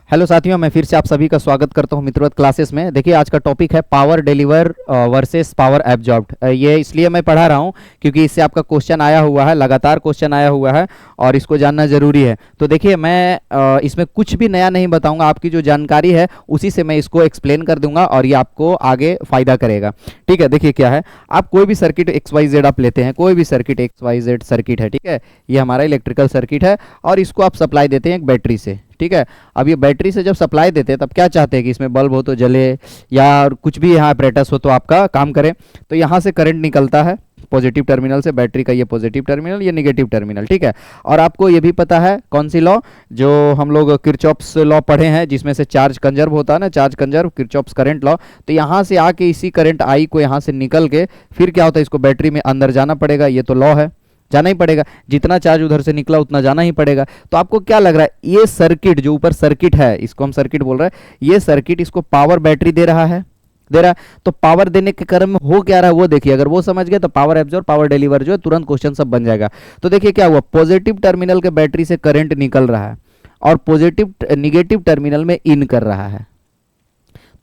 Hello साथियों, मैं फिर से आप सभी का स्वागत करता हूं मित्रवत क्लासेस में। देखिए, आज का टॉपिक है power deliver versus power absorbed. ये इसलिए मैं पढ़ा रहा हूं क्योंकि इससे आपका क्वेश्चन आया हुआ है, लगातार क्वेश्चन आया हुआ है और इसको जानना ज़रूरी है। तो देखिए, मैं इसमें कुछ भी नया नहीं बताऊंगा, आपकी जो जानकारी है उसी से मैं इसको एक्सप्लेन कर दूंगा और ये आपको आगे फ़ायदा करेगा। ठीक है, देखिए क्या है, आप कोई भी सर्किट एक्स वाई जेड आप लेते हैं, कोई भी circuit X Y Z circuit है, ठीक है, ये हमारा इलेक्ट्रिकल सर्किट है और इसको आप सप्लाई देते हैं एक बैटरी से। ठीक है, अब ये बैटरी से जब सप्लाई देते हैं तब क्या चाहते हैं कि इसमें बल्ब हो तो जले या कुछ भी यहाँ अपरेटस हो तो आपका काम करे। तो यहाँ से करंट निकलता है पॉजिटिव टर्मिनल से, बैटरी का ये पॉजिटिव टर्मिनल, ये निगेटिव टर्मिनल। ठीक है, और आपको ये भी पता है कौन सी लॉ, जो हम लोग किरचॉफ्स लॉ पढ़े हैं, जिसमें से चार्ज कंजर्व होता है ना, charge conserve, Kirchhoff's current law. तो यहाँ से आके इसी करंट आई को यहाँ से निकल के फिर क्या होता है, इसको बैटरी में अंदर जाना पड़ेगा, ये तो लॉ है, जाना ही पड़ेगा। जितना चार्ज उधर से निकला उतना जाना ही पड़ेगा। तो आपको क्या लग रहा है, ये सर्किट जो ऊपर सर्किट है, इसको हम सर्किट बोल रहे हैं, ये सर्किट इसको पावर बैटरी दे रहा है, दे रहा है। तो पावर देने के क्रम में हो क्या रहा है वो देखिए, अगर वो समझ गए तो पावर एब्जॉर्ब पावर डिलीवर जो है तुरंत क्वेश्चन सब बन जाएगा। तो देखिए क्या हुआ, पॉजिटिव टर्मिनल के बैटरी से करंट निकल रहा है और पॉजिटिव निगेटिव टर्मिनल में इन कर रहा है।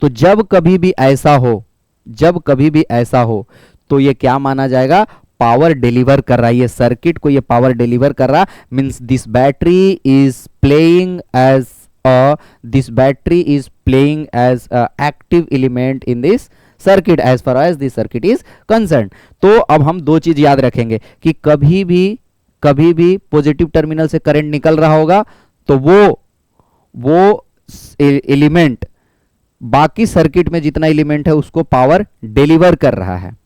तो जब कभी भी ऐसा हो, जब कभी भी ऐसा हो तो ये क्या माना जाएगा, पावर डिलीवर कर रहा है। ये सर्किट को ये पावर डिलीवर कर रहा, means this battery is playing as this battery is playing as active element in this circuit as far as this circuit is concern. तो अब हम दो चीज याद रखेंगे कि कभी भी पॉजिटिव टर्मिनल से करंट निकल रहा होगा तो वो एलिमेंट बाकी सर्किट में जितना एलिमेंट है उसको पावर डिलीवर कर रहा है।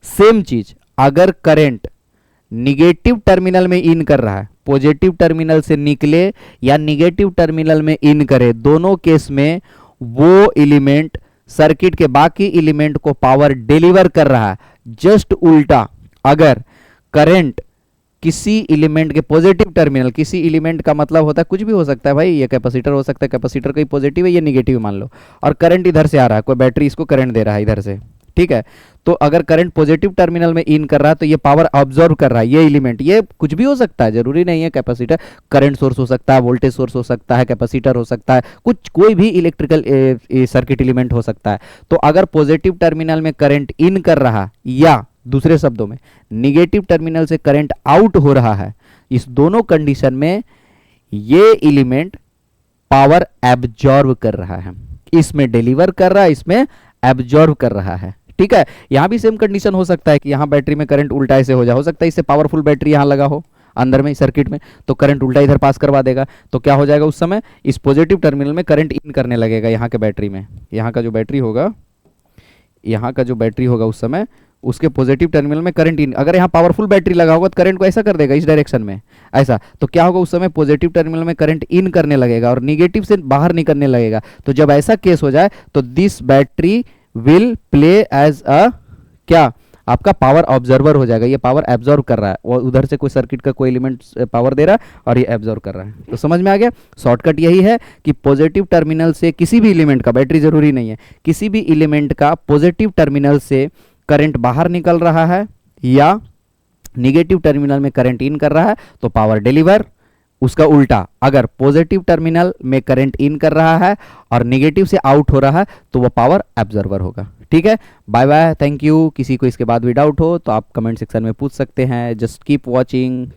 सेम चीज अगर करंट निगेटिव टर्मिनल में इन कर रहा है, पॉजिटिव टर्मिनल से निकले या निगेटिव टर्मिनल में इन करे, दोनों केस में वो एलिमेंट सर्किट के बाकी एलिमेंट को पावर डिलीवर कर रहा है। जस्ट उल्टा, अगर करंट किसी एलिमेंट के पॉजिटिव टर्मिनल, किसी एलिमेंट का मतलब होता है कुछ भी हो सकता है भाई, ये कैपेसिटर हो सकता है, कैपेसिटर का ही पॉजिटिव है, ये निगेटिव मान लो, और करंट इधर से आ रहा है, कोई बैटरी इसको करंट दे रहा है इधर से। ठीक है, तो अगर करंट पॉजिटिव टर्मिनल में इन कर रहा है तो ये पावर ऑब्जर्व कर रहा है, ये एलिमेंट, ये कुछ भी हो सकता है, जरूरी नहीं है कैपेसिटर, करंट सोर्स हो सकता है, वोल्टेज सोर्स हो सकता है, कैपेसिटर हो सकता है, कुछ कोई भी इलेक्ट्रिकल सर्किट एलिमेंट हो सकता है। तो अगर पॉजिटिव टर्मिनल में करंट इन कर रहा या दूसरे शब्दों में निगेटिव टर्मिनल से करंट आउट हो रहा है, इस दोनों कंडीशन में ये एलिमेंट पावर एब्जॉर्ब कर रहा है, इसमें डिलीवर कर रहा है, इसमें एब्जॉर्ब कर रहा है। ठीक है, यहां भी सेम कंडीशन हो सकता है कि यहां बैटरी में करंट उल्टा ऐसे हो सकता है इससे पावरफुल बैटरी यहां लगा हो अंदर में सर्किट में, तो करंट उल्टा इधर पास करवा देगा। तो क्या हो जाएगा, उस समय इस पॉजिटिव टर्मिनल में करंट इन करने लगेगा यहाँ के बैटरी में, यहाँ का जो बैटरी होगा, यहाँ का जो बैटरी होगा उस समय उसके पॉजिटिव टर्मिनल में करंट इन, अगर यहाँ पावरफुल बैटरी लगा होगा तो करंट को ऐसा कर देगा इस डायरेक्शन में ऐसा, तो क्या होगा, उस समय पॉजिटिव टर्मिनल में करंट इन करने लगेगा और निगेटिव से बाहर निकलने लगेगा। तो जब ऐसा केस हो जाए तो this battery will play as a क्या, आपका पावर ऑब्जर्वर हो जाएगा, ये पावर एब्जॉर्व कर रहा है और उधर से कोई सर्किट का कोई एलिमेंट पावर दे रहा है और ये एब्जॉर्व कर रहा है। तो समझ में आ गया, शॉर्टकट यही है कि पॉजिटिव टर्मिनल से किसी भी एलिमेंट का, बैटरी जरूरी नहीं है, किसी भी एलिमेंट का पॉजिटिव टर्मिनल से करंट बाहर निकल रहा है या निगेटिव टर्मिनल में करंट इन कर रहा है तो पावर डिलीवर। उसका उल्टा, अगर पॉजिटिव टर्मिनल में करंट इन कर रहा है और निगेटिव से आउट हो रहा है तो वह पावर एब्जॉर्वर होगा। ठीक है, बाय बाय, थैंक यू। किसी को इसके बाद भी डाउट हो तो आप कमेंट सेक्शन में पूछ सकते हैं। Just keep watching.